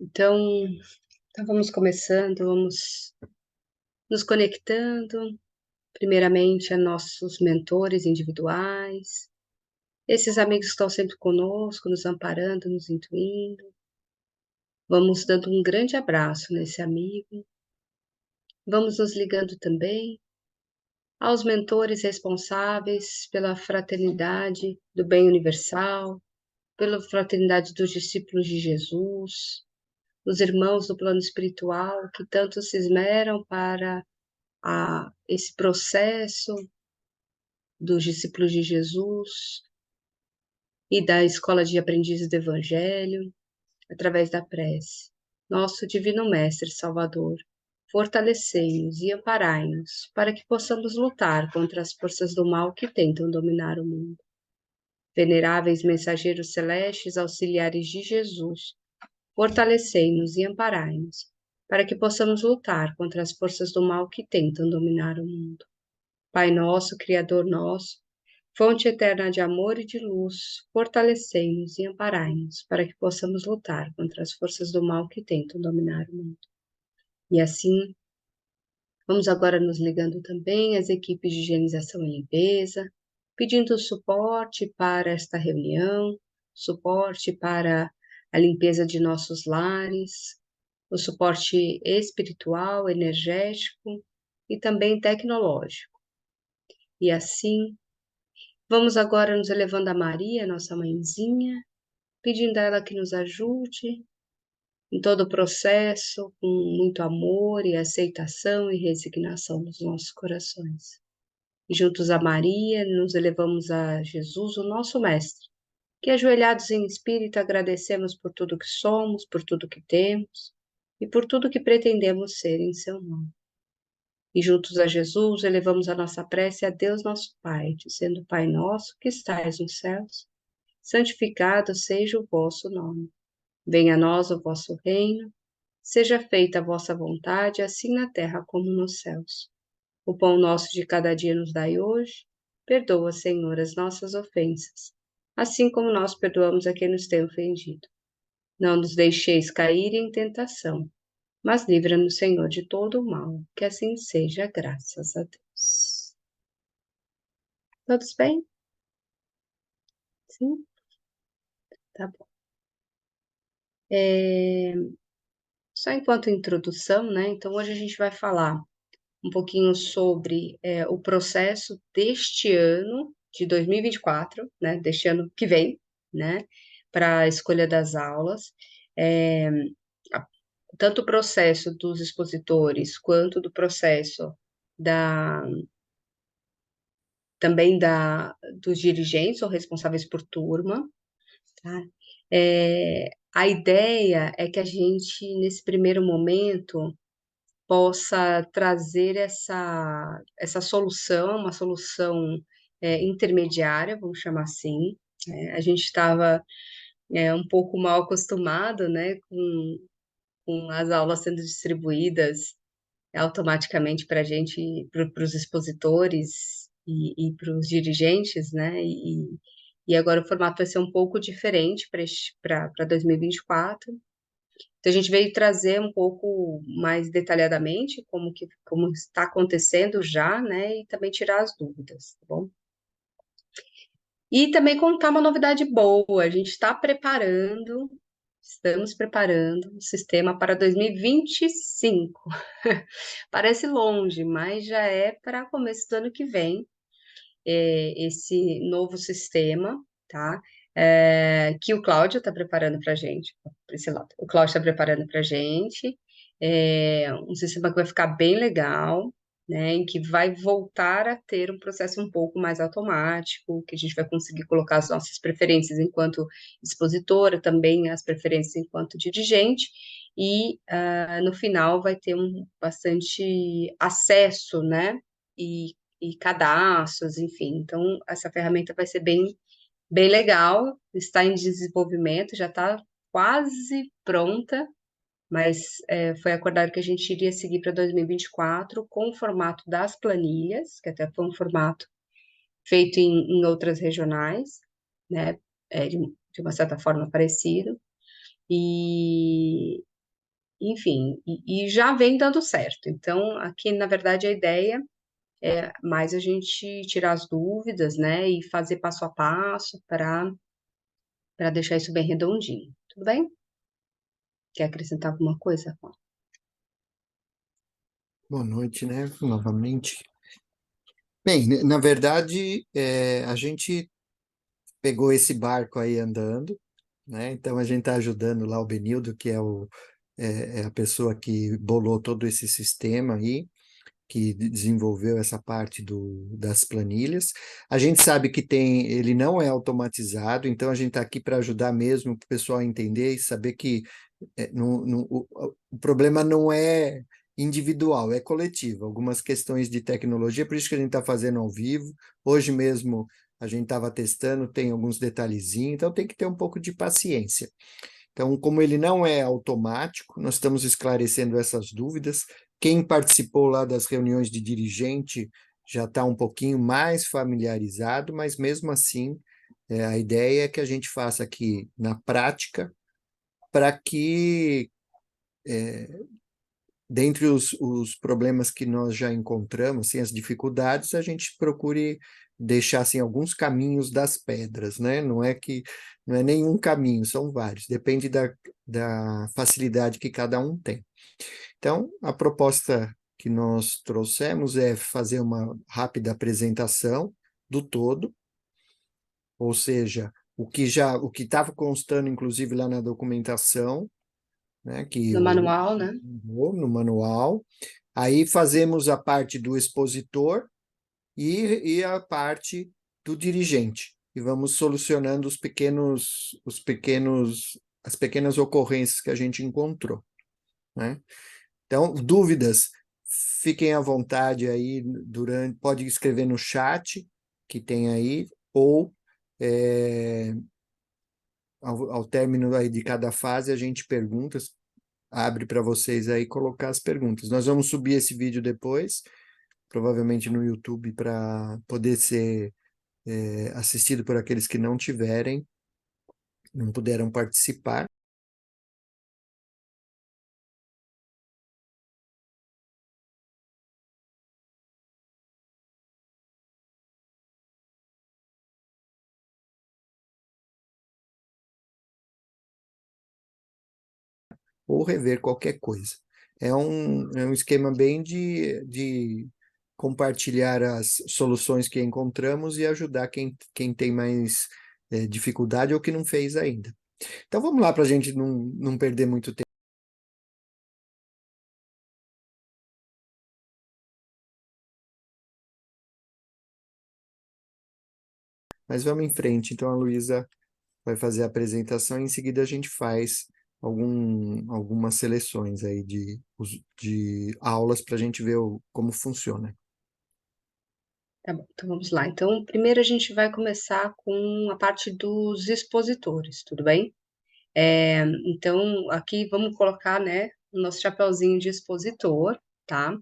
Então, vamos começando, vamos nos conectando, primeiramente a nossos mentores individuais, esses amigos que estão sempre conosco, nos amparando, nos intuindo. Vamos dando um grande abraço nesse amigo. Vamos nos ligando também aos mentores responsáveis pela fraternidade do bem universal, pela fraternidade dos discípulos de Jesus, os irmãos do plano espiritual que tanto se esmeram para esse processo dos discípulos de Jesus e da escola de aprendizes do Evangelho, através da prece. Nosso Divino Mestre Salvador, fortalecei-nos e amparai-nos, para que possamos lutar contra as forças do mal que tentam dominar o mundo. Veneráveis mensageiros celestes, auxiliares de Jesus, fortalecei-nos e amparai-nos, para que possamos lutar contra as forças do mal que tentam dominar o mundo. Pai nosso, Criador nosso, fonte eterna de amor e de luz, fortalecei-nos e amparai-nos, para que possamos lutar contra as forças do mal que tentam dominar o mundo. E assim, vamos agora nos ligando também às equipes de higienização e limpeza, pedindo suporte para esta reunião, suporte para a limpeza de nossos lares, o suporte espiritual, energético e também tecnológico. E assim, vamos agora nos elevando a Maria, nossa mãezinha, pedindo a ela que nos ajude em todo o processo, com muito amor e aceitação e resignação nos nossos corações. E juntos a Maria, nos elevamos a Jesus, o nosso Mestre, que ajoelhados em espírito agradecemos por tudo que somos, por tudo que temos e por tudo que pretendemos ser em seu nome. E juntos a Jesus, elevamos a nossa prece a Deus nosso Pai, dizendo: Pai nosso que estais nos céus, santificado seja o vosso nome. Venha a nós o vosso reino, seja feita a vossa vontade, assim na terra como nos céus. O pão nosso de cada dia nos dai hoje. Perdoa, Senhor, as nossas ofensas, assim como nós perdoamos a quem nos tem ofendido. Não nos deixeis cair em tentação, mas livra-nos, Senhor, de todo o mal, que assim seja, graças a Deus. Todos bem? Sim? Tá bom. Só enquanto introdução, né? Então, hoje a gente vai falar um pouquinho sobre o processo deste ano, de 2024, né? Deste ano que vem, né? Para a escolha das aulas. É, a- Tanto o processo dos expositores, quanto do processo da também dos dirigentes ou responsáveis por turma, tá? A ideia é que a gente, nesse primeiro momento, possa trazer essa solução, uma solução intermediária, vamos chamar assim. A gente estava um pouco mal acostumado, né, com as aulas sendo distribuídas automaticamente para a gente, para os expositores e para os dirigentes, né? E agora o formato vai ser um pouco diferente para 2024. Então, a gente veio trazer um pouco mais detalhadamente como está acontecendo já, né? E também tirar as dúvidas, tá bom? E também contar uma novidade boa. A gente estamos preparando o sistema para 2025. Parece longe, mas já é para começo do ano que vem, esse novo sistema, tá? Que o Cláudio está preparando para a gente, para esse lado. O Cláudio está preparando para a gente, um sistema que vai ficar bem legal, né? Em que vai voltar a ter um processo um pouco mais automático, que a gente vai conseguir colocar as nossas preferências enquanto expositora, também as preferências enquanto dirigente, e no final vai ter bastante acesso, né? E cadastros, enfim. Então, essa ferramenta vai ser bem legal, está em desenvolvimento, já está quase pronta, mas foi acordado que a gente iria seguir para 2024 com o formato das planilhas, que até foi um formato feito em outras regionais, né, de uma certa forma parecido, enfim, e já vem dando certo. Então, aqui, na verdade, a ideia é mais a gente tirar as dúvidas, né, e fazer passo a passo para deixar isso bem redondinho. Tudo bem? Quer acrescentar alguma coisa, Rafa? Boa noite, né? Novamente. Bem, na verdade, a gente pegou esse barco aí andando, né? Então a gente está ajudando lá o Benildo, que é a pessoa que bolou todo esse sistema aí, que desenvolveu essa parte das planilhas. A gente sabe que ele não é automatizado, então a gente está aqui para ajudar mesmo o pessoal a entender e saber que o problema não é individual, é coletivo. Algumas questões de tecnologia, por isso que a gente está fazendo ao vivo. Hoje mesmo a gente estava testando, tem alguns detalhezinhos, então tem que ter um pouco de paciência. Então, como ele não é automático, nós estamos esclarecendo essas dúvidas. Quem participou lá das reuniões de dirigente já está um pouquinho mais familiarizado, mas mesmo assim, a ideia é que a gente faça aqui na prática para que, dentre os problemas que nós já encontramos, assim, as dificuldades, a gente procure deixar assim, alguns caminhos das pedras, né? Não é nenhum caminho, são vários, depende da facilidade que cada um tem. Então, a proposta que nós trouxemos é fazer uma rápida apresentação do todo, ou seja, o que estava constando, inclusive, lá na documentação, né, que No o manual, né? no manual. Aí fazemos a parte do expositor e a parte do dirigente. E vamos solucionando as pequenas ocorrências que a gente encontrou, né? Então, dúvidas, fiquem à vontade aí pode escrever no chat que tem aí, ou ao término aí de cada fase a gente pergunta, abre para vocês aí colocar as perguntas. Nós vamos subir esse vídeo depois, provavelmente no YouTube, para poder ser assistido por aqueles que não puderam participar. Ou rever qualquer coisa. É um esquema bem de compartilhar as soluções que encontramos e ajudar quem tem mais dificuldade ou que não fez ainda. Então vamos lá para a gente não perder muito tempo. Mas vamos em frente. Então a Luísa vai fazer a apresentação e em seguida a gente faz algumas seleções aí de aulas para a gente ver como funciona. Tá bom, então vamos lá. Então, primeiro a gente vai começar com a parte dos expositores, tudo bem? Então, aqui vamos colocar, né, o nosso chapeuzinho de expositor, tá?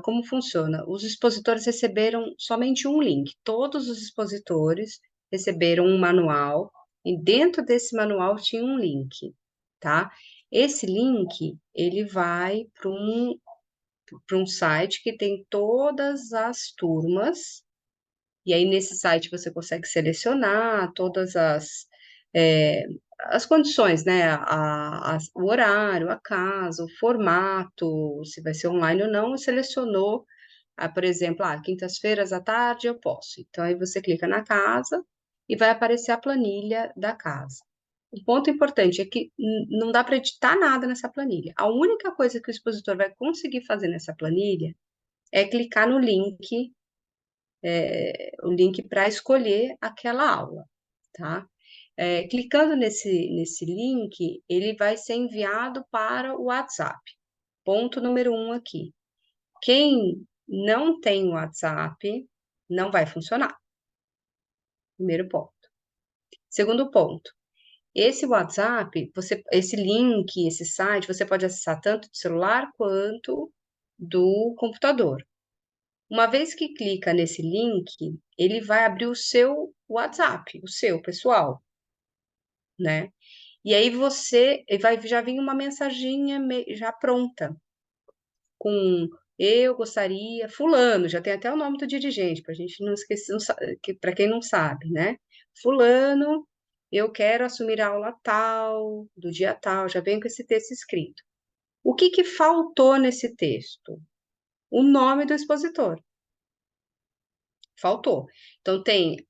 Como funciona? Os expositores receberam somente um link. Todos os expositores receberam um manual e dentro desse manual tinha um link, tá? Esse link, ele vai para um site que tem todas as turmas, e aí nesse site você consegue selecionar todas é, as condições, né? O horário, a casa, o formato, se vai ser online ou não, e selecionou, por exemplo, quintas-feiras à tarde eu posso. Então aí você clica na casa e vai aparecer a planilha da casa. O ponto importante é que não dá para editar nada nessa planilha. A única coisa que o expositor vai conseguir fazer nessa planilha é clicar no link, o link para escolher aquela aula, tá? Clicando nesse link, ele vai ser enviado para o WhatsApp. Ponto número 1 aqui. Quem não tem WhatsApp, não vai funcionar. Primeiro ponto. Segundo ponto, esse WhatsApp, esse link, esse site, você pode acessar tanto do celular quanto do computador. Uma vez que clica nesse link, ele vai abrir o seu WhatsApp, o seu pessoal, né? E aí vai já vir uma mensaginha já pronta, com eu gostaria, fulano, já tem até o nome do dirigente, para a gente não esquecer, para quem não sabe, né? Fulano, eu quero assumir a aula tal, do dia tal, já vem com esse texto escrito. O que que faltou nesse texto? O nome do expositor. Faltou. Então, tem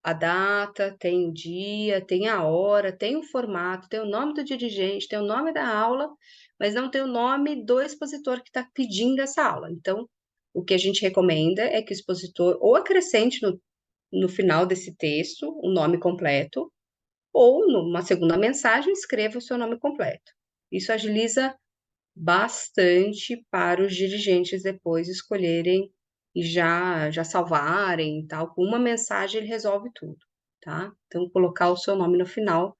a data, tem o dia, tem a hora, tem o formato, tem o nome do dirigente, tem o nome da aula, mas não tem o nome do expositor que está pedindo essa aula. Então, o que a gente recomenda é que o expositor ou acrescente no final desse texto o nome completo, ou numa segunda mensagem escreva o seu nome completo. Isso agiliza bastante para os dirigentes depois escolherem e já salvarem e tal. Com uma mensagem ele resolve tudo, tá? Então, colocar o seu nome no final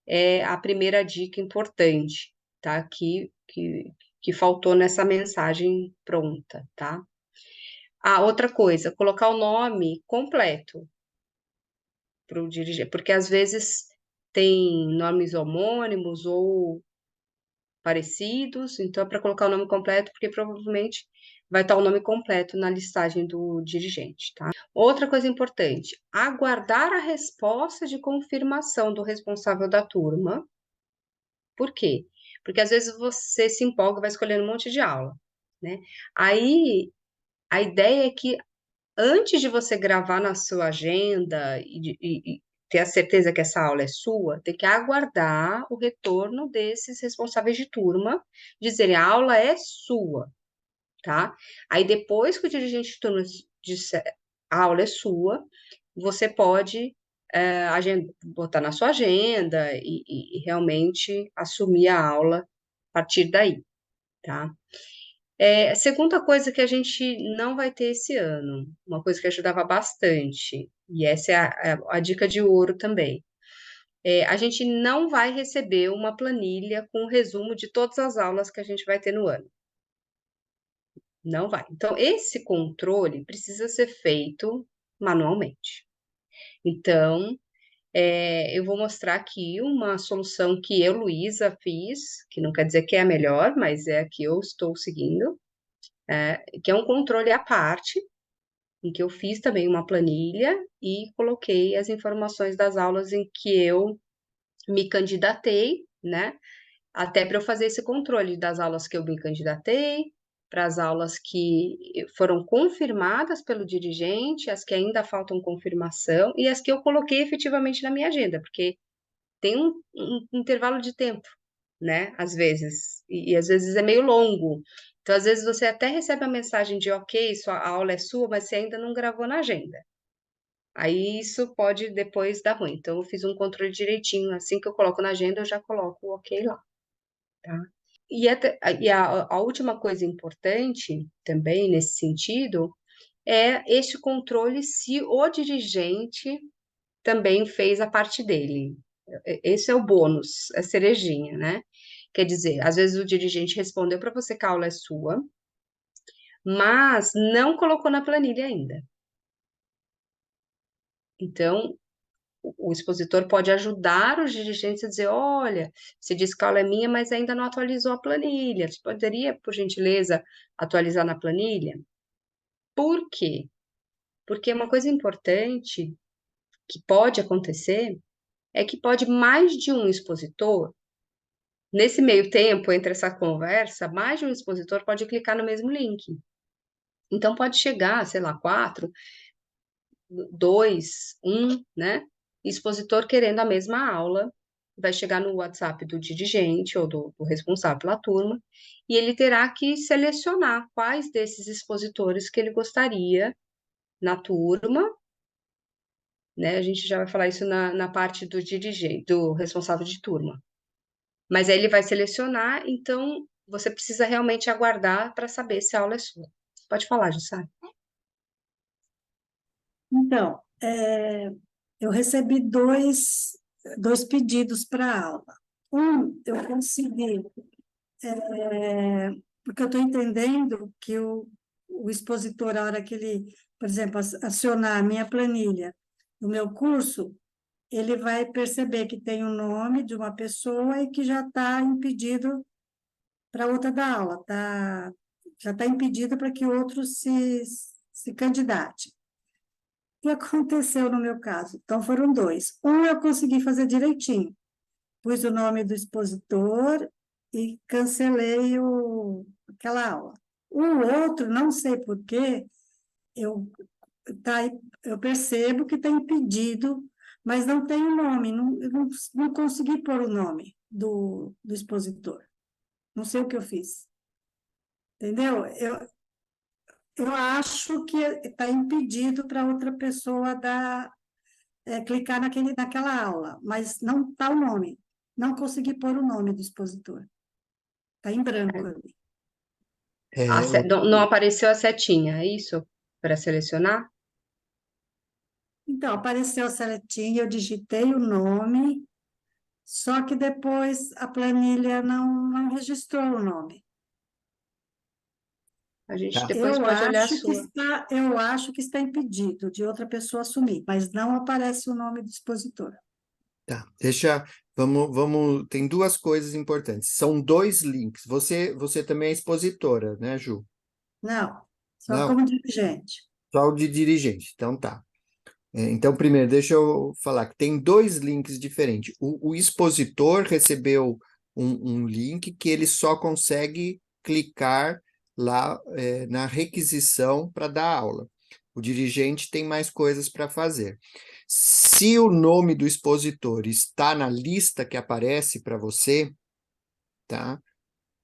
é a primeira dica importante, tá? Que faltou nessa mensagem pronta, tá? Ah, outra coisa, colocar o nome completo para o dirigente, porque às vezes tem nomes homônimos ou parecidos, então é para colocar o nome completo, porque provavelmente vai estar o nome completo na listagem do dirigente, tá? Outra coisa importante, aguardar a resposta de confirmação do responsável da turma. Por quê? Porque às vezes você se empolga, vai escolhendo um monte de aula, né? Aí a ideia é que antes de você gravar na sua agenda e ter a certeza que essa aula é sua, tem que aguardar o retorno desses responsáveis de turma, dizerem a aula é sua, tá? Aí depois que o dirigente de turma disser a aula é sua, você pode botar na sua agenda e realmente assumir a aula a partir daí, tá? A segunda coisa que a gente não vai ter esse ano, uma coisa que ajudava bastante, e essa é a dica de ouro também, a gente não vai receber uma planilha com o resumo de todas as aulas que a gente vai ter no ano. Não vai. Então, esse controle precisa ser feito manualmente. Então, eu vou mostrar aqui uma solução que eu, Luísa, fiz, que não quer dizer que é a melhor, mas é a que eu estou seguindo, que é um controle à parte, em que eu fiz também uma planilha e coloquei as informações das aulas em que eu me candidatei, né? Até para eu fazer esse controle das aulas que eu me candidatei, para as aulas que foram confirmadas pelo dirigente, as que ainda faltam confirmação e as que eu coloquei efetivamente na minha agenda, porque tem um intervalo de tempo, né? Às vezes, e às vezes é meio longo. Então, às vezes você até recebe a mensagem de ok, sua aula é sua, mas você ainda não gravou na agenda. Aí isso pode depois dar ruim. Então, eu fiz um controle direitinho. Assim que eu coloco na agenda, eu já coloco o ok lá, tá? A última coisa importante também nesse sentido é este controle se o dirigente também fez a parte dele. Esse é o bônus, a cerejinha, né? Quer dizer, às vezes o dirigente respondeu para você que a aula é sua, mas não colocou na planilha ainda. Então, o expositor pode ajudar os dirigentes a dizer: olha, você disse que a aula é minha, mas ainda não atualizou a planilha. Você poderia, por gentileza, atualizar na planilha? Por quê? Porque uma coisa importante que pode acontecer é que pode mais de um expositor, nesse meio tempo, entre essa conversa, mais de um expositor pode clicar no mesmo link. Então, pode chegar, sei lá, 4, 2, 1, né? Expositor querendo a mesma aula, vai chegar no WhatsApp do dirigente ou do responsável pela turma, e ele terá que selecionar quais desses expositores que ele gostaria na turma, né? A gente já vai falar isso na parte do dirigente, do responsável de turma. Mas aí ele vai selecionar, então você precisa realmente aguardar para saber se a aula é sua. Pode falar, Jussara. Então, eu recebi dois pedidos para aula. Um, eu consegui, porque eu estou entendendo que o expositor, a hora que ele, por exemplo, acionar a minha planilha do meu curso, ele vai perceber que tem o nome de uma pessoa e que já está impedido para outra dar aula, já está impedido para que outro se candidate. O que aconteceu no meu caso? Então, foram dois. Um eu consegui fazer direitinho. Pus o nome do expositor e cancelei aquela aula. O outro, não sei por quê, eu, tá, eu percebo que está impedido, mas não tem o nome, não consegui pôr o nome do expositor. Não sei o que eu fiz. Entendeu? Eu acho que está impedido para outra pessoa clicar naquela aula, mas não está o nome. Não consegui pôr o nome do expositor. Está em branco ali. É, Não apareceu a setinha, é isso? Para selecionar? Então, apareceu a seletinha, eu digitei o nome, só que depois a planilha não registrou o nome. A gente tá. depois pode olhar a sua. Eu acho que está impedido de outra pessoa assumir, mas não aparece o nome do expositor. Tá, tem duas coisas importantes. São dois links. Você também é expositora, né, Ju? Não, só Não, como dirigente. só o de dirigente. Então tá. Então, primeiro, deixa eu falar que tem dois links diferentes. O expositor recebeu um link que ele só consegue clicar lá, na requisição para dar aula. O dirigente tem mais coisas para fazer. Se o nome do expositor está na lista que aparece para você, tá?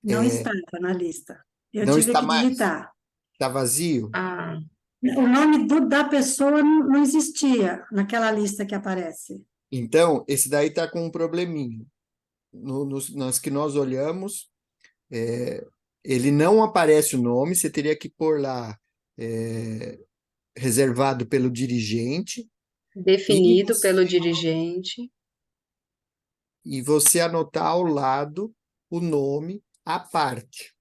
Não estava na lista. Eu Não tive está que mais, digitar. está vazio. Ah, O nome da pessoa não existia naquela lista que aparece. Então, esse daí está com um probleminha. Nas que nós olhamos, ele não aparece o nome, você teria que pôr lá, é, reservado pelo dirigente, e definido você, pelo dirigente. e você anotar ao lado o nome à parte,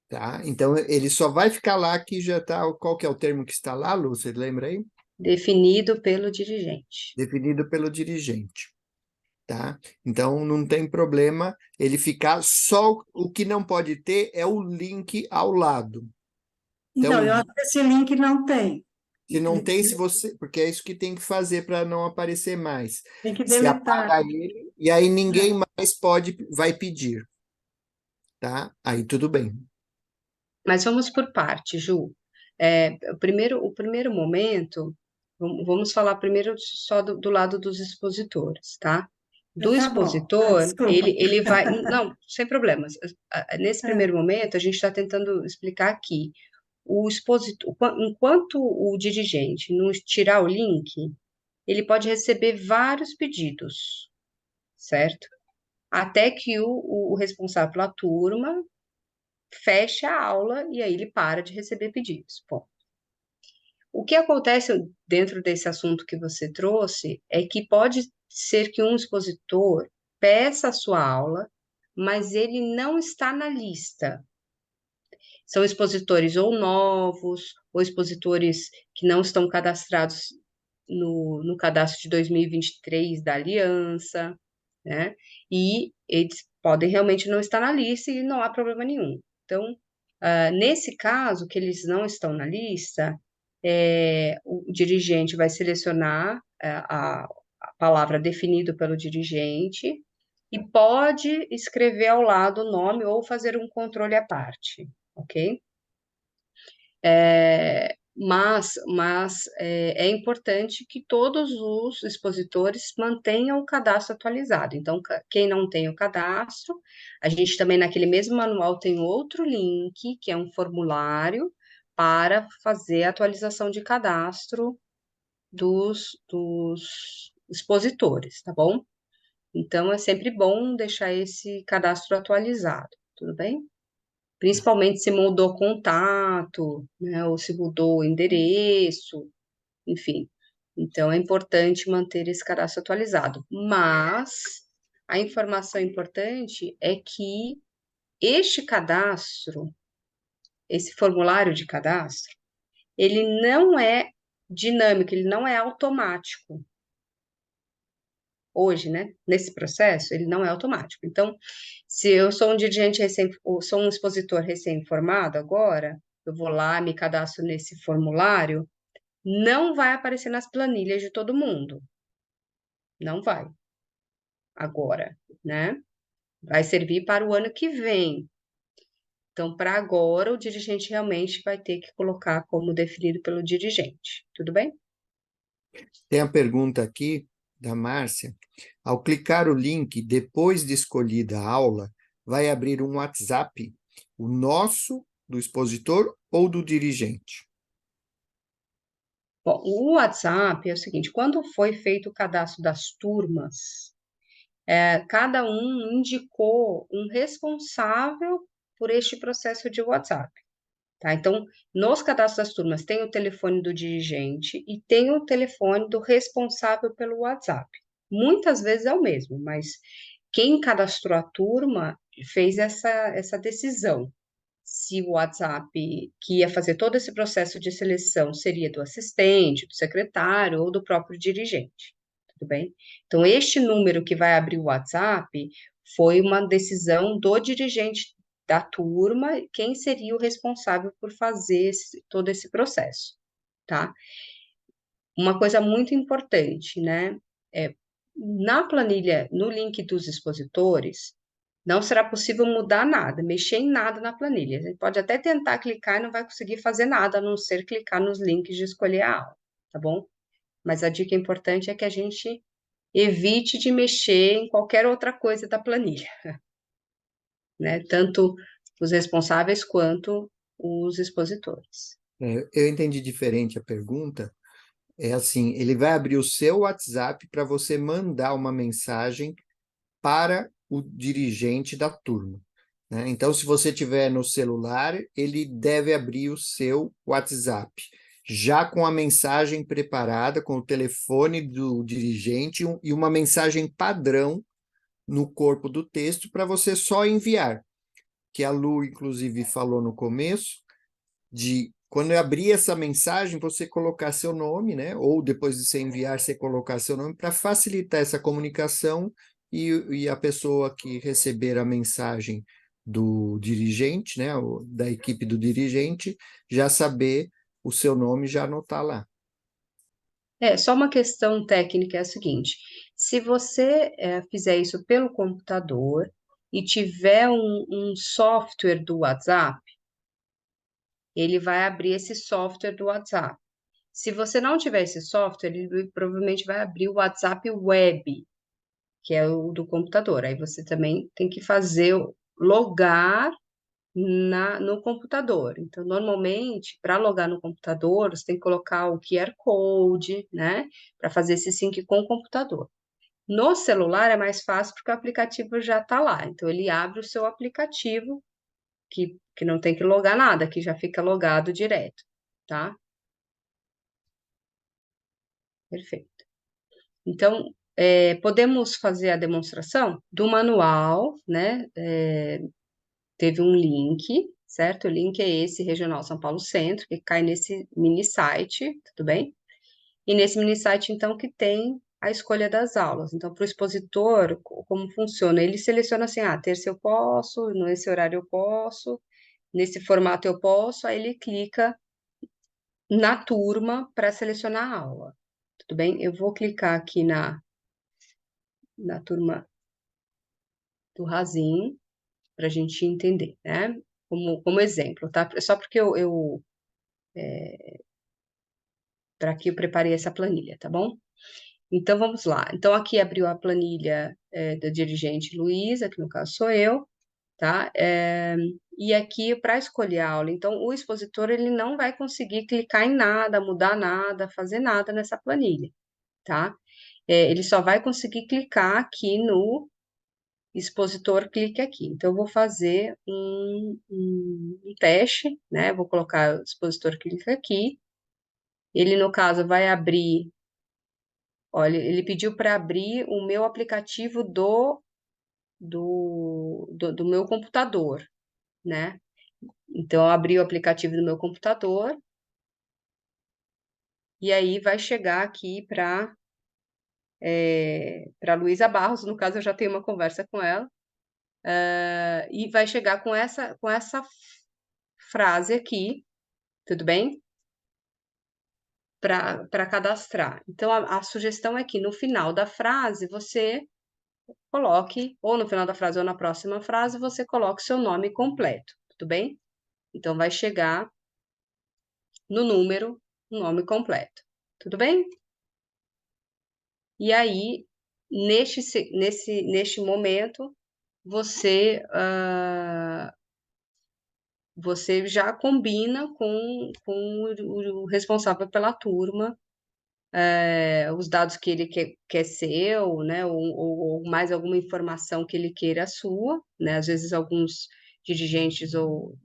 tá? Então ele só vai ficar lá que já está. Qual que é o termo que está lá, Lu? Você lembra aí? Definido pelo dirigente. Definido pelo dirigente. Tá? Então não tem problema ele ficar, só o que não pode ter é o link ao lado. Então, Então, eu acho que esse link não tem. se não Ele tem, se você, porque é isso que tem que fazer para não aparecer mais. tem que Se deletar. apaga ele e aí ninguém É. mais vai pedir, tá? Aí tudo bem. Mas vamos por parte, Ju. O primeiro momento, vamos falar primeiro só do lado dos expositores, tá? Do Tá bom, tá, expositor, desculpa. ele vai. Não, sem problemas. Nesse É. primeiro momento, a gente está tentando explicar aqui. O expositor, enquanto o dirigente não tirar o link, ele pode receber vários pedidos, certo? Até que o responsável pela turma feche a aula e aí ele para de receber pedidos. Bom, o que acontece dentro desse assunto que você trouxe é que pode ser que um expositor peça a sua aula, mas ele não está na lista. São expositores ou novos, ou expositores que não estão cadastrados no cadastro de 2023 da Aliança, né? E eles podem realmente não estar na lista e não há problema nenhum. Então, nesse caso, que eles não estão na lista, o dirigente vai selecionar a palavra definido pelo dirigente e pode escrever ao lado o nome ou fazer um controle à parte, ok? Mas é importante que todos os expositores mantenham o cadastro atualizado. Então, quem não tem o cadastro, a gente também naquele mesmo manual tem outro link, que é um formulário para fazer a atualização de cadastro dos expositores, tá bom? Então, é sempre bom deixar esse cadastro atualizado, tudo bem? Principalmente se mudou contato, né, ou se mudou o endereço, enfim. Então, é importante manter esse cadastro atualizado. Mas a informação importante é que este cadastro, esse formulário de cadastro, ele não é dinâmico, ele não é automático. hoje, né, nesse processo, ele não é automático. Então, se eu sou um dirigente ou sou um expositor recém-formado agora, eu vou lá, me cadastro nesse formulário, não vai aparecer nas planilhas de todo mundo. Não vai. Agora, né? Vai servir para o ano que vem. Então, para agora, o dirigente realmente vai ter que colocar como definido pelo dirigente. Tudo bem? Tem a pergunta aqui da Márcia. Ao clicar o link depois de escolhida a aula, vai abrir um WhatsApp, o nosso, do expositor ou do dirigente? Bom, o WhatsApp é o seguinte: quando foi feito o cadastro das turmas, cada um indicou um responsável por este processo de WhatsApp. Tá? Então, nos cadastros das turmas tem o telefone do dirigente e tem o telefone do responsável pelo WhatsApp. Muitas vezes é o mesmo, mas quem cadastrou a turma fez essa decisão. Se o WhatsApp que ia fazer todo esse processo de seleção seria do assistente, do secretário ou do próprio dirigente. Tudo bem? Então, este número que vai abrir o WhatsApp foi uma decisão do dirigente da turma, quem seria o responsável por fazer todo esse processo, tá? Uma coisa muito importante, né? Na planilha, no link dos expositores, não será possível mudar nada, mexer em nada na planilha. Você pode até tentar clicar e não vai conseguir fazer nada, a não ser clicar nos links de escolher a aula, tá bom? Mas a dica importante é que a gente evite de mexer em qualquer outra coisa da planilha, né? Tanto os responsáveis quanto os expositores. Eu entendi diferente a pergunta. É assim, ele vai abrir o seu WhatsApp para você mandar uma mensagem para o dirigente da turma, né? Então, se você tiver no celular, ele deve abrir o seu WhatsApp, já com a mensagem preparada, com o telefone do dirigente e uma mensagem padrão no corpo do texto para você só enviar, que a Lu, inclusive, falou no começo, de quando eu abrir essa mensagem, você colocar seu nome, né? Ou depois de você enviar, você colocar seu nome para facilitar essa comunicação e a pessoa que receber a mensagem do dirigente, né? Da equipe do dirigente, já saber o seu nome e já anotar lá. Só uma questão técnica é a seguinte: se você fizer isso pelo computador e tiver um software do WhatsApp, ele vai abrir esse software do WhatsApp. Se você não tiver esse software, ele provavelmente vai abrir o WhatsApp Web, que é o do computador. Aí você também tem que fazer logar no computador. Então, normalmente, para logar no computador, você tem que colocar o QR Code, né? Para fazer esse sync com o computador. No celular é mais fácil porque o aplicativo já está lá. Então, ele abre o seu aplicativo, que não tem que logar nada, que já fica logado direto, tá? Perfeito. Então, podemos fazer a demonstração do manual, né? Teve um link, certo? O link é esse, Regional São Paulo Centro, que cai nesse mini site, tudo bem? E nesse mini site, então, que tem a escolha das aulas. Então, para o expositor, como funciona? Ele seleciona assim, terça eu posso, nesse horário eu posso, nesse formato eu posso, aí ele clica na turma para selecionar a aula. Tudo bem? Eu vou clicar aqui na turma do Razin, para a gente entender, né? Como exemplo, tá? Só porque para aqui eu preparei essa planilha, tá bom? Então, vamos lá. Então, aqui abriu a planilha da dirigente Luísa, que no caso sou eu, tá? E aqui, para escolher a aula, então, o expositor, ele não vai conseguir clicar em nada, mudar nada, fazer nada nessa planilha, tá? Ele só vai conseguir clicar aqui no expositor, clique aqui. Então, eu vou fazer um teste, né? Vou colocar o expositor, clique aqui. Ele, no caso, vai abrir. Olha, ele pediu para abrir o meu aplicativo do meu computador, né? Então, eu abri o aplicativo do meu computador e aí vai chegar aqui para para Luísa Barros, no caso eu já tenho uma conversa com ela, e vai chegar com essa frase aqui, tudo bem? Para cadastrar. Então, a sugestão é que no final da frase você coloque, ou no final da frase ou na próxima frase, você coloque seu nome completo, tudo bem? Então, vai chegar no número o nome completo, tudo bem? E aí, neste momento, você, você já combina com o responsável pela turma, os dados que ele quer seu, né, ou mais alguma informação que ele queira sua, né, às vezes alguns dirigentes ou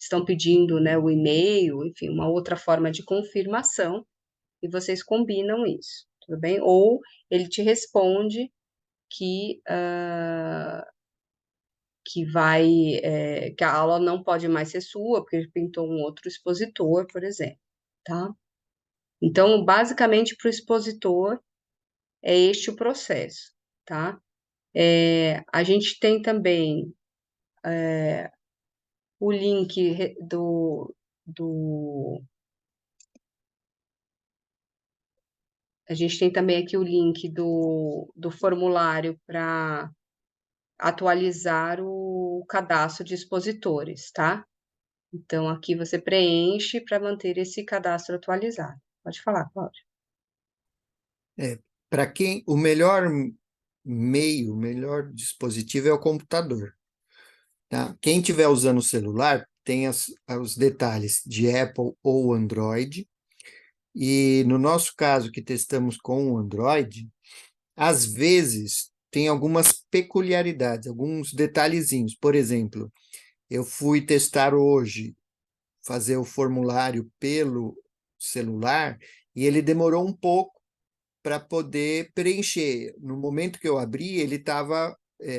estão pedindo, né, o e-mail, enfim, uma outra forma de confirmação, e vocês combinam isso, tudo bem? Ou ele te responde que, que a aula não pode mais ser sua, porque ele pintou um outro expositor, por exemplo, tá? Então, basicamente, para o expositor, é este o processo, tá? A gente tem também o link do. A gente tem também aqui o link do formulário para atualizar o cadastro de expositores, tá? Então, aqui você preenche para manter esse cadastro atualizado. Pode falar, Cláudio. Para quem o melhor meio, o melhor dispositivo é o computador. Tá? Quem estiver usando o celular tem os detalhes de Apple ou Android. E no nosso caso, que testamos com o Android, às vezes tem algumas peculiaridades, alguns detalhezinhos. Por exemplo, eu fui testar hoje, fazer o formulário pelo celular, e ele demorou um pouco para poder preencher. No momento que eu abri, ele estava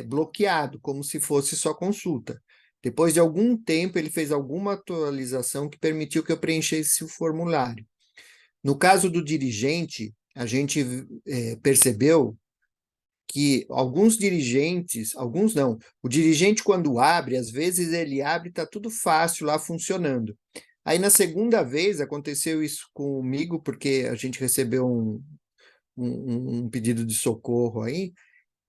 bloqueado, como se fosse só consulta. Depois de algum tempo, ele fez alguma atualização que permitiu que eu preenchesse o formulário. No caso do dirigente, a gente percebeu que alguns dirigentes, alguns não, o dirigente quando abre, às vezes ele abre e está tudo fácil lá funcionando. Aí na segunda vez aconteceu isso comigo, porque a gente recebeu um pedido de socorro aí,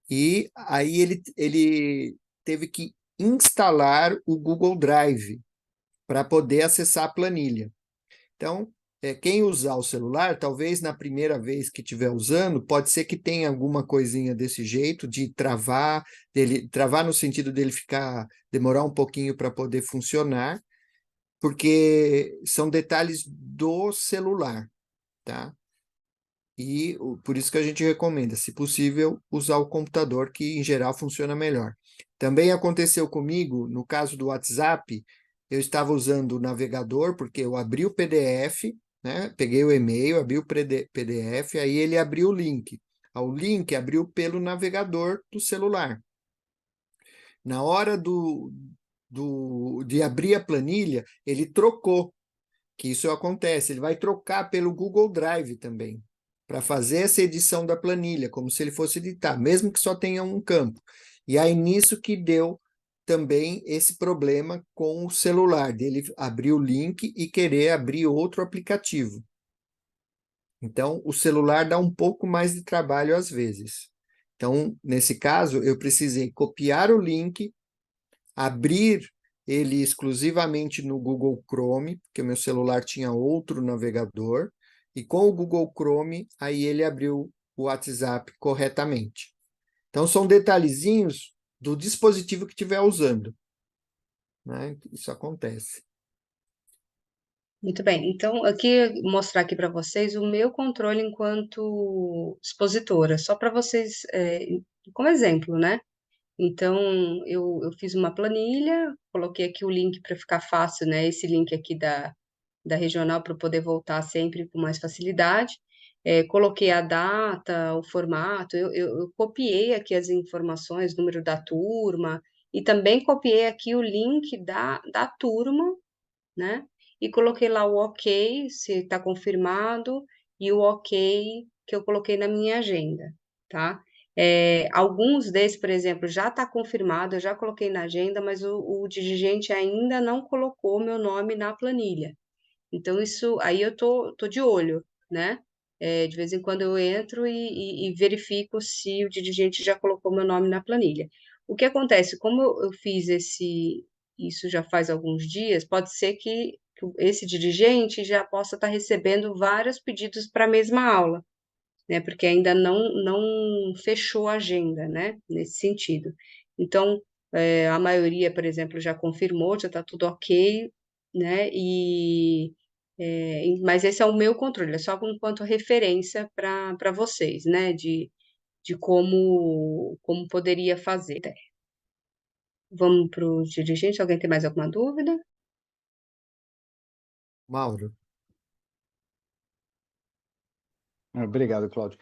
e aí ele teve que instalar o Google Drive para poder acessar a planilha. Então, quem usar o celular, talvez na primeira vez que estiver usando, pode ser que tenha alguma coisinha desse jeito de travar, dele travar no sentido dele demorar um pouquinho para poder funcionar, porque são detalhes do celular, tá? E por isso que a gente recomenda, se possível, usar o computador, que em geral funciona melhor. Também aconteceu comigo, no caso do WhatsApp, eu estava usando o navegador, porque eu abri o PDF, né? Peguei o e-mail, abri o PDF, aí ele abriu o link. O link abriu pelo navegador do celular. Na hora de abrir a planilha, ele trocou, que isso acontece, ele vai trocar pelo Google Drive também, para fazer essa edição da planilha, como se ele fosse editar, mesmo que só tenha um campo. E aí nisso que deu também esse problema com o celular, dele abrir o link e querer abrir outro aplicativo. Então, o celular dá um pouco mais de trabalho às vezes. Então, nesse caso, eu precisei copiar o link, abrir ele exclusivamente no Google Chrome, porque o meu celular tinha outro navegador, e com o Google Chrome, aí ele abriu o WhatsApp corretamente. Então, são detalhezinhos do dispositivo que estiver usando, né? Isso acontece. Muito bem. Então, aqui mostrar aqui para vocês o meu controle enquanto expositora, só para vocês, como exemplo, né? Então, eu fiz uma planilha, coloquei aqui o link para ficar fácil, né? Esse link aqui da regional para eu poder voltar sempre com mais facilidade. Coloquei a data, o formato, eu copiei aqui as informações, número da turma, e também copiei aqui o link da turma, né? E coloquei lá o ok, se está confirmado, e o ok que eu coloquei na minha agenda, tá? Alguns desses, por exemplo, já está confirmado, eu já coloquei na agenda, mas o dirigente ainda não colocou meu nome na planilha. Então, isso aí eu tô de olho, né? De vez em quando eu entro e verifico se o dirigente já colocou meu nome na planilha. O que acontece? Como eu fiz isso já faz alguns dias, pode ser que esse dirigente já possa estar recebendo vários pedidos para a mesma aula, né? Porque ainda não fechou a agenda, né? Nesse sentido. Então, a maioria, por exemplo, já confirmou, já está tudo ok, né? Mas esse é o meu controle, é só enquanto referência para vocês, né? De como poderia fazer. Vamos para o dirigente. Alguém tem mais alguma dúvida? Mauro, Obrigado, Cláudio.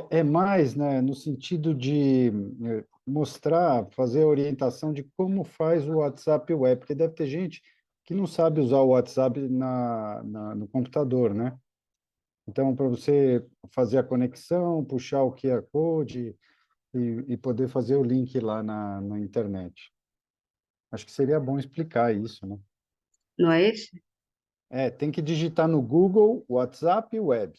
É mais, né, no sentido de mostrar, fazer a orientação de como faz o WhatsApp Web, porque deve ter gente que não sabe usar o WhatsApp no computador, né? Então, para você fazer a conexão, puxar o QR Code e poder fazer o link lá na internet. Acho que seria bom explicar isso, né? Não é esse? Tem que digitar no Google WhatsApp Web.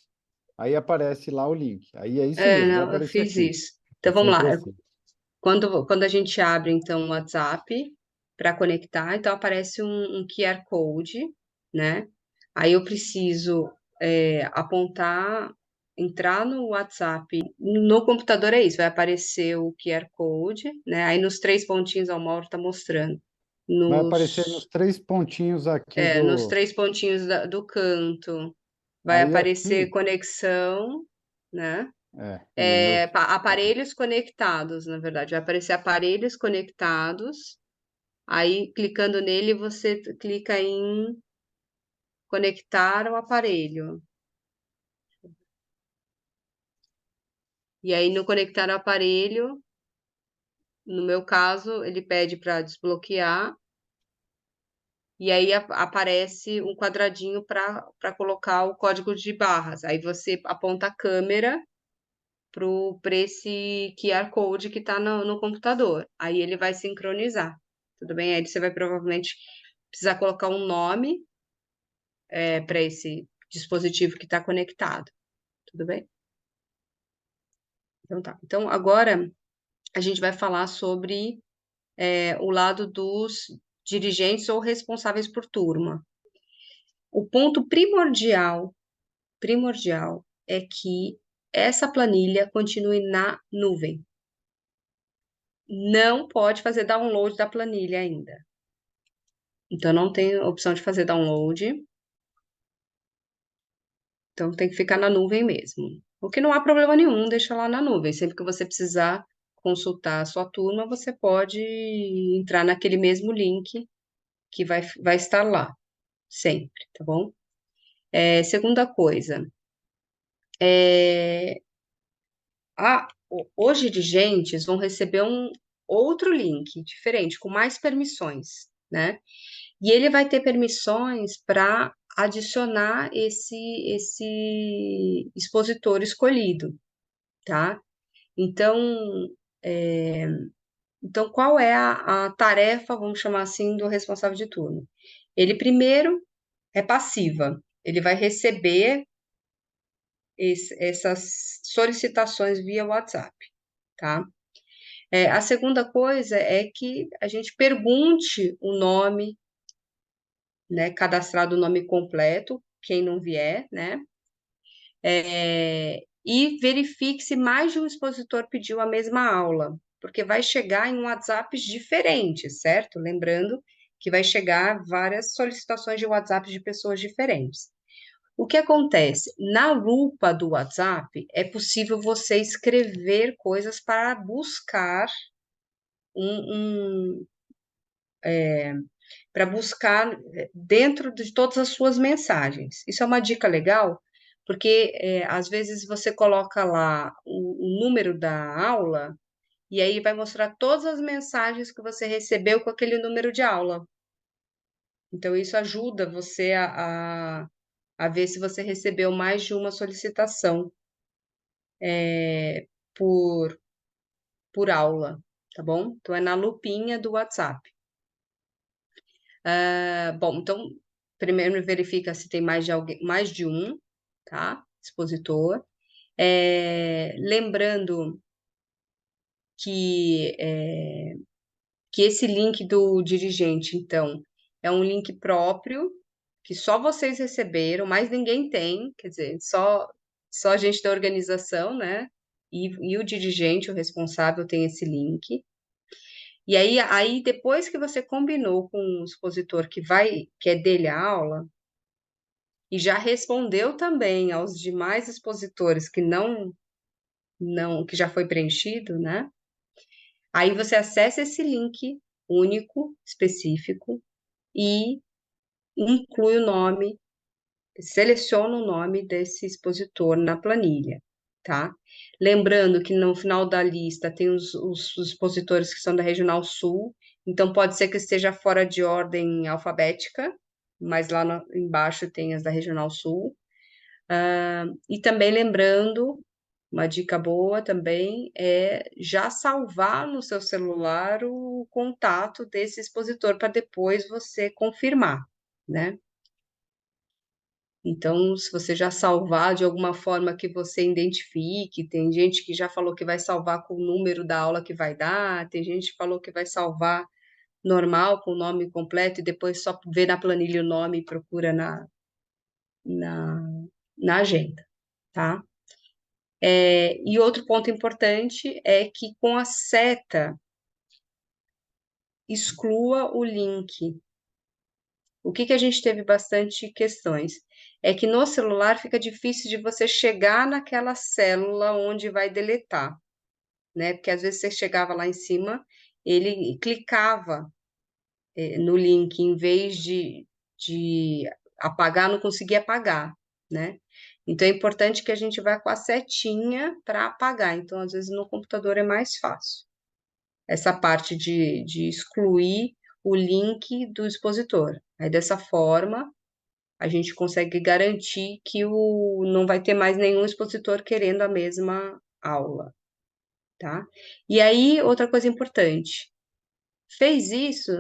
Aí aparece lá o link. Aí é isso mesmo, vai Não, eu aparecer fiz aqui. isso. É Então, vamos sempre lá. assim. Quando a gente abre, então, o WhatsApp para conectar, então aparece um QR Code, né? Aí eu preciso apontar, entrar no WhatsApp. No computador é isso, vai aparecer o QR Code, né? Aí nos três pontinhos ao Mauro está mostrando. Vai aparecer nos Nos, três pontinhos aqui nos do. três pontinhos do canto vai Aí aparecer aqui. conexão, né? E no... Aparelhos conectados, na verdade, vai aparecer aparelhos conectados. Aí, clicando nele, você clica em conectar o aparelho. E aí, no conectar o aparelho, no meu caso, ele pede para desbloquear. E aí aparece um quadradinho para colocar o código de barras. Aí você aponta a câmera para esse QR Code que está no computador. Aí ele vai sincronizar. Tudo bem? Aí você vai provavelmente precisar colocar um nome para esse dispositivo que está conectado. Tudo bem? Então tá. Então agora a gente vai falar sobre o lado dos dirigentes ou responsáveis por turma. O ponto primordial é que essa planilha continue na nuvem. Não pode fazer download da planilha ainda. Então, não tem opção de fazer download. Então, tem que ficar na nuvem mesmo. O que não há problema nenhum, deixa lá na nuvem. Sempre que você precisar consultar a sua turma, você pode entrar naquele mesmo link que vai estar lá, sempre, tá bom? Segunda coisa, os dirigentes vão receber um outro link diferente, com mais permissões, né? E ele vai ter permissões para adicionar esse expositor escolhido, tá? Então, é, então qual é a tarefa, vamos chamar assim, do responsável de turno? Ele primeiro é passiva, ele vai receber essas solicitações via WhatsApp, tá? A segunda coisa é que a gente pergunte o nome, né, cadastrado o nome completo, quem não vier, né, e verifique se mais de um expositor pediu a mesma aula, porque vai chegar em WhatsApps diferentes, certo? Lembrando que vai chegar várias solicitações de WhatsApp de pessoas diferentes. O que acontece? Na lupa do WhatsApp, é possível você escrever coisas para buscar um, para buscar dentro de todas as suas mensagens. Isso é uma dica legal, porque às vezes você coloca lá o número da aula e aí vai mostrar todas as mensagens que você recebeu com aquele número de aula. Então, isso ajuda você a ver se você recebeu mais de uma solicitação por aula, tá bom? Então, é na lupinha do WhatsApp. Bom, então, primeiro verifica se tem mais de um, tá? Expositor. Lembrando que esse link do dirigente, então, é um link próprio, que só vocês receberam, mais ninguém tem, quer dizer, só a gente da organização, né? E o dirigente, o responsável, tem esse link. E aí, depois que você combinou com o expositor que é dele a aula, e já respondeu também aos demais expositores que que já foi preenchido, né? Aí você acessa esse link único, específico, e inclui o nome, seleciona o nome desse expositor na planilha, tá? Lembrando que no final da lista tem os expositores que são da Regional Sul, então pode ser que esteja fora de ordem alfabética, mas lá embaixo tem as da Regional Sul. E também lembrando, uma dica boa também é já salvar no seu celular o contato desse expositor para depois você confirmar, né? Então, se você já salvar de alguma forma que você identifique, tem gente que já falou que vai salvar com o número da aula que vai dar, tem gente que falou que vai salvar normal, com o nome completo, e depois só vê na planilha o nome e procura na, na agenda, tá? E outro ponto importante é que com a seta exclua o link. O que a gente teve bastante questões? É que no celular fica difícil de você chegar naquela célula onde vai deletar, né? Porque às vezes você chegava lá em cima, ele clicava no link, em vez de apagar, não conseguia apagar, né? Então é importante que a gente vá com a setinha para apagar. Então, às vezes, no computador é mais fácil. Essa parte de excluir o link do expositor. Aí, dessa forma, a gente consegue garantir que não vai ter mais nenhum expositor querendo a mesma aula, tá? E aí, outra coisa importante. Fez isso,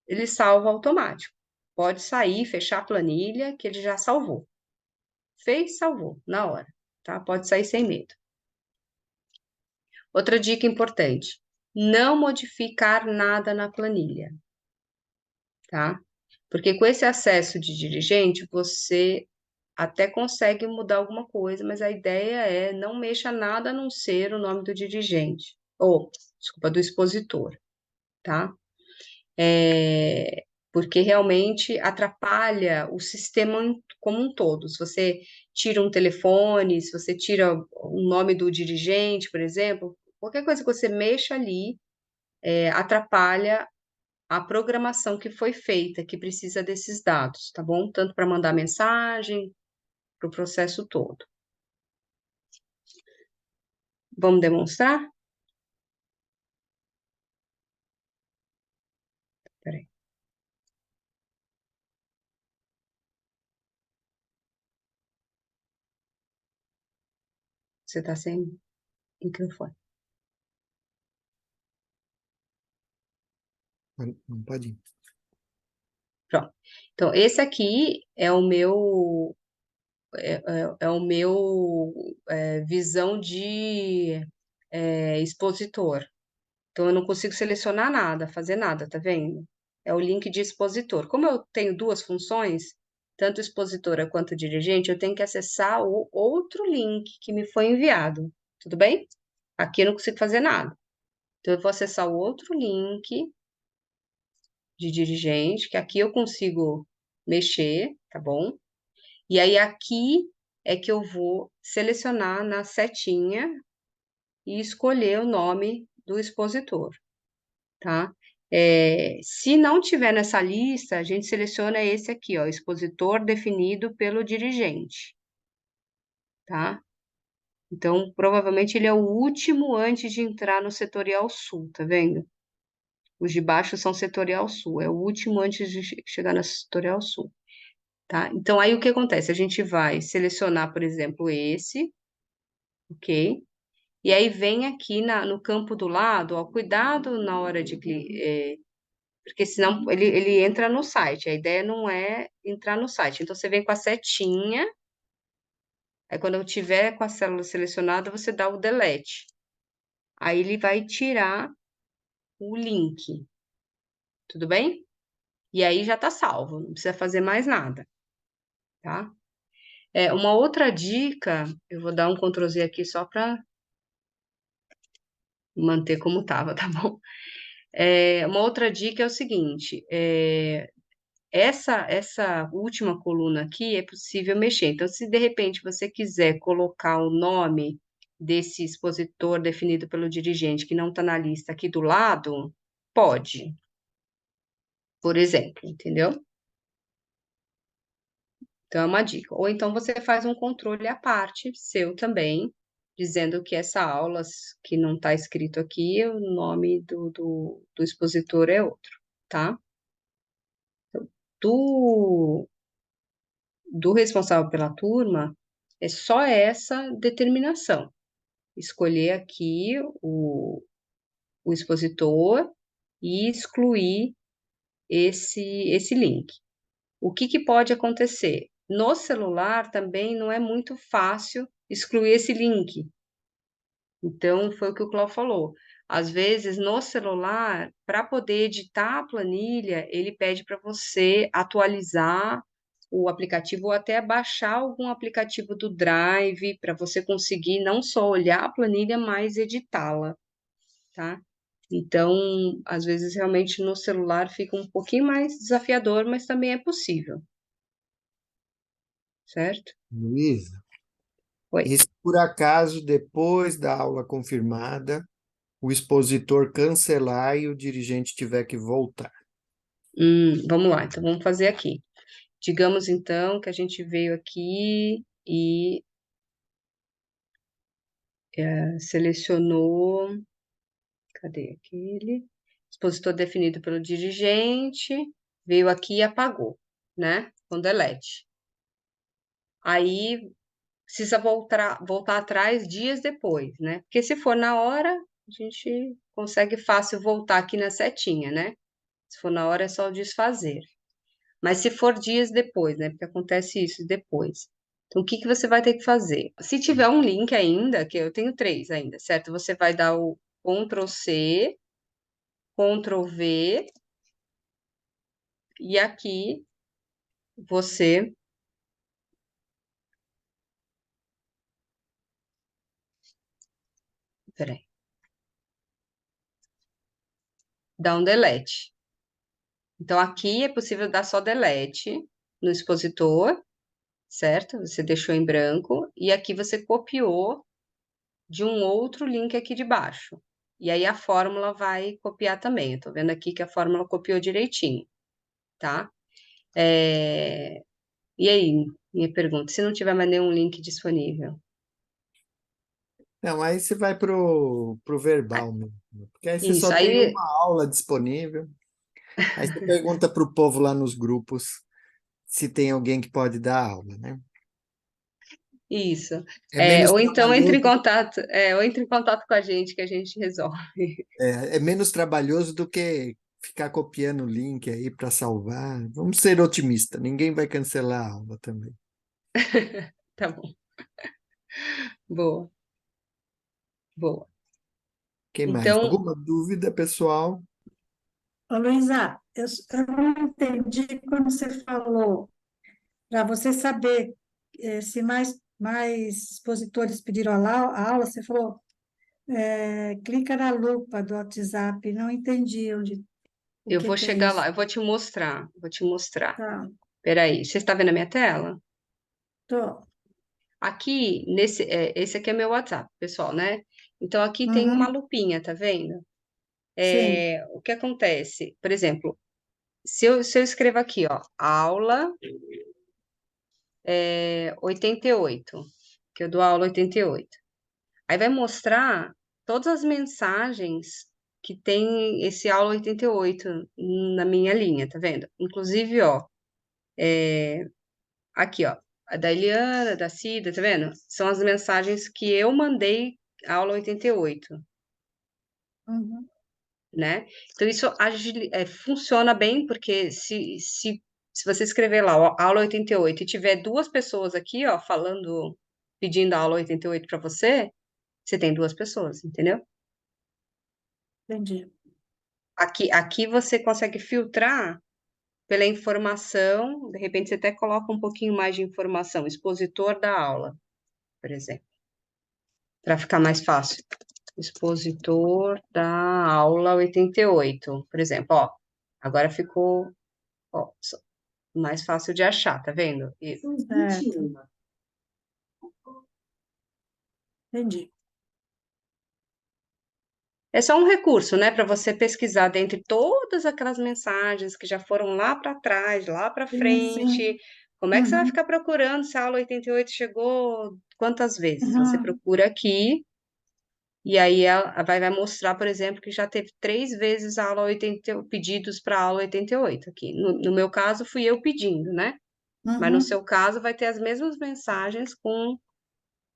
ele salva automático. Pode sair, fechar a planilha, que ele já salvou. Fez, salvou, na hora, tá? Pode sair sem medo. Outra dica importante: não modificar nada na planilha, tá? Porque com esse acesso de dirigente, você até consegue mudar alguma coisa, mas a ideia é não mexa nada a não ser o nome do dirigente, ou, desculpa, do expositor, tá? Porque realmente atrapalha o sistema como um todo. Se você tira um telefone, se você tira o nome do dirigente, por exemplo, qualquer coisa que você mexa ali, atrapalha a programação que foi feita, que precisa desses dados, tá bom? Tanto para mandar mensagem, para o processo todo. Vamos demonstrar? Peraí. Você está sem microfone. Não pode ir. Pronto. Então, esse aqui é o meu visão de expositor. Então, eu não consigo selecionar nada, fazer nada, tá vendo? É o link de expositor. Como eu tenho duas funções, tanto expositora quanto dirigente, eu tenho que acessar o outro link que me foi enviado, tudo bem? Aqui eu não consigo fazer nada. Então, eu vou acessar o outro link de dirigente, que aqui eu consigo mexer, tá bom? E aí, aqui é que eu vou selecionar na setinha e escolher o nome do expositor, tá? Se não tiver nessa lista, a gente seleciona esse aqui, ó, expositor definido pelo dirigente, tá? Então, provavelmente ele é o último antes de entrar no setorial sul, tá vendo? Os de baixo são setorial sul, é o último antes de chegar na setorial sul, tá? Então, aí o que acontece? A gente vai selecionar, por exemplo, esse, ok? E aí vem aqui no campo do lado, ó, cuidado na hora de porque senão ele entra no site. A ideia não é entrar no site. Então você vem com a setinha, aí quando eu tiver com a célula selecionada, você dá o delete. Aí ele vai tirar o link, tudo bem? E aí já tá salvo, não precisa fazer mais nada, tá? Uma outra dica, eu vou dar um Ctrl Z aqui só para manter como estava, tá bom? Uma outra dica é o seguinte: essa última coluna aqui é possível mexer. Então, se de repente você quiser colocar o nome desse expositor definido pelo dirigente que não está na lista aqui do lado, pode, por exemplo, entendeu? Então, é uma dica. Ou então você faz um controle à parte seu também, dizendo que essa aula que não está escrito aqui, o nome do expositor é outro, tá? Do, do responsável pela turma, é só essa determinação. Escolher aqui o expositor e excluir esse link. O que pode acontecer? No celular também não é muito fácil excluir esse link. Então, foi o que o Cláudio falou. Às vezes, no celular, para poder editar a planilha, ele pede para você atualizar o aplicativo ou até baixar algum aplicativo do Drive para você conseguir não só olhar a planilha, mas editá-la, tá? Então, às vezes, realmente no celular fica um pouquinho mais desafiador, mas também é possível, certo? Luísa, Oi. e se por acaso, depois da aula confirmada, o expositor cancelar e o dirigente tiver que voltar? Vamos lá, então vamos fazer aqui. Digamos então que a gente veio aqui e selecionou, cadê aquele? Expositor definido pelo dirigente, veio aqui e apagou, né? Com delete. Aí precisa voltar atrás dias depois, né? Porque se for na hora, a gente consegue fácil voltar aqui na setinha, né? Se for na hora, é só desfazer. Mas se for dias depois, né? Porque acontece isso depois. Então, o que você vai ter que fazer? Se tiver um link ainda, que eu tenho 3 ainda, certo? Você vai dar o Ctrl C, Ctrl V, e aqui você peraí, dá um delete. Então, aqui é possível dar só delete no expositor, certo? Você deixou em branco, e aqui você copiou de um outro link aqui de baixo. E aí a fórmula vai copiar também. Eu tô vendo aqui que a fórmula copiou direitinho, tá? E aí, minha pergunta, se não tiver mais nenhum link disponível? Não, aí você vai pro verbal mesmo, porque aí você Isso, só tem aí, uma aula disponível. Aí você pergunta para o povo lá nos grupos se tem alguém que pode dar aula, né? isso. É menos Ou então entre em trabalhoso, contato, ou entre em contato com a gente que a gente resolve. é menos trabalhoso do que ficar copiando o link aí para salvar. Vamos ser otimistas, ninguém vai cancelar a aula também. Tá bom. Boa, boa. Que mais? Então, Alguma dúvida, pessoal? Ô, Luísa, eu não entendi quando você falou, para você saber se mais expositores pediram a aula, você falou, clica na lupa do WhatsApp, não entendi o eu que vou que é chegar isso. lá, eu vou te mostrar, vou te mostrar. Tá, Peraí, você está vendo a minha tela? tô. Aqui, esse aqui é meu WhatsApp, pessoal, né? Então, aqui tem uma Uhum, lupinha, tá vendo? sim, O que acontece? Por exemplo, se eu escrevo aqui, ó, aula 88, que eu dou aula 88. Aí vai mostrar todas as mensagens que tem esse aula 88 na minha linha, tá vendo? Inclusive, ó, aqui, ó, a da Eliana, da Cida, tá vendo? São as mensagens que eu mandei aula 88, Uhum. né? Então, isso funciona bem, porque se você escrever lá, ó, aula 88, e tiver duas pessoas aqui, ó, falando, pedindo a aula 88 para você, você tem duas pessoas, entendeu? Entendi. Aqui você consegue filtrar pela informação, de repente você até coloca um pouquinho mais de informação, expositor da aula, por exemplo, para ficar mais fácil. Expositor da aula 88, por exemplo, ó, agora ficou, ó, mais fácil de achar, tá vendo? Certo. Entendi. É só um recurso, né, para você pesquisar dentre todas aquelas mensagens que já foram lá para trás, lá para Sim, frente. sim. Como é que você vai Uhum. ficar procurando se a aula 88 chegou quantas vezes? Você Uhum. procura aqui e aí ela vai mostrar, por exemplo, que já teve 3 vezes a aula 80, pedidos para a aula 88 aqui. No meu caso, fui eu pedindo, né? Mas no Uhum. seu caso, vai ter as mesmas mensagens com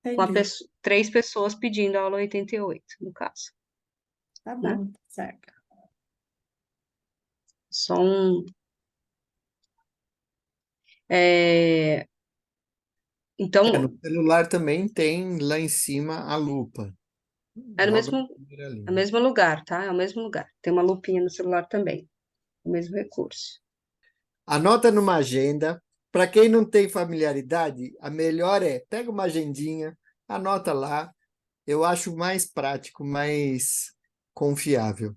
Entendi. 3 pessoas pedindo a aula 88, no caso, Tá né? bom, certo. Só um. é, No Então, celular também tem lá em cima a lupa, é no logo na mesmo, primeira é o linha. mesmo lugar, tá? É o mesmo lugar. Tem uma lupinha no celular também, o mesmo recurso. Anota numa agenda. Para quem não tem familiaridade, a melhor é pega uma agendinha, anota lá. Eu acho mais prático, mais confiável.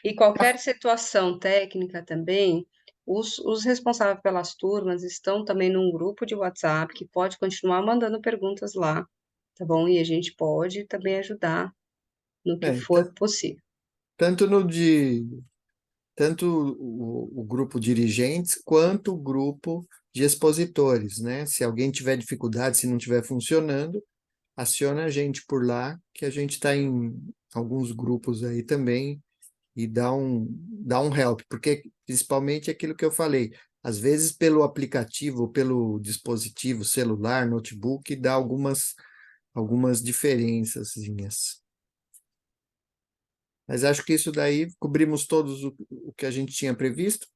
E qualquer situação técnica também, os responsáveis pelas turmas estão também num grupo de WhatsApp que pode continuar mandando perguntas lá, tá bom? E a gente pode também ajudar no que É, for possível. tanto no de tanto o grupo dirigentes quanto o grupo de expositores, né? Se alguém tiver dificuldade, se não estiver funcionando, aciona a gente por lá, que a gente está em alguns grupos aí também e dá um help, porque principalmente aquilo que eu falei, às vezes pelo aplicativo, pelo dispositivo celular, notebook, dá algumas diferençazinhas. Mas acho que isso daí cobrimos todos o que a gente tinha previsto.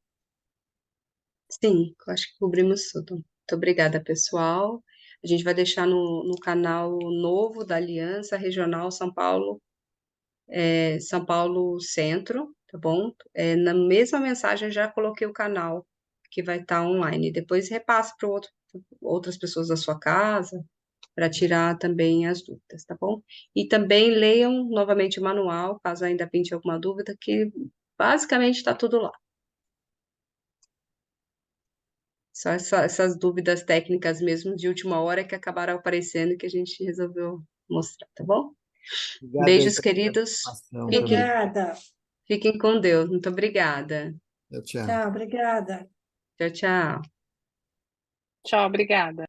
Sim, eu acho que cobrimos tudo. Muito obrigada, pessoal. A gente vai deixar no canal novo da Aliança Regional São Paulo Centro, tá bom? Na mesma mensagem eu já coloquei o canal que vai estar online. Depois repasse para outras pessoas da sua casa para tirar também as dúvidas, tá bom? E também leiam novamente o manual, caso ainda pinte alguma dúvida, que basicamente está tudo lá. Só essas dúvidas técnicas mesmo de última hora que acabaram aparecendo e que a gente resolveu mostrar, tá bom? Obrigado aí Beijos, pela queridos. participação também. Obrigada. Fiquem com Deus. Muito obrigada. Tchau, tchau. Tchau, obrigada. Tchau, tchau. Tchau, obrigada.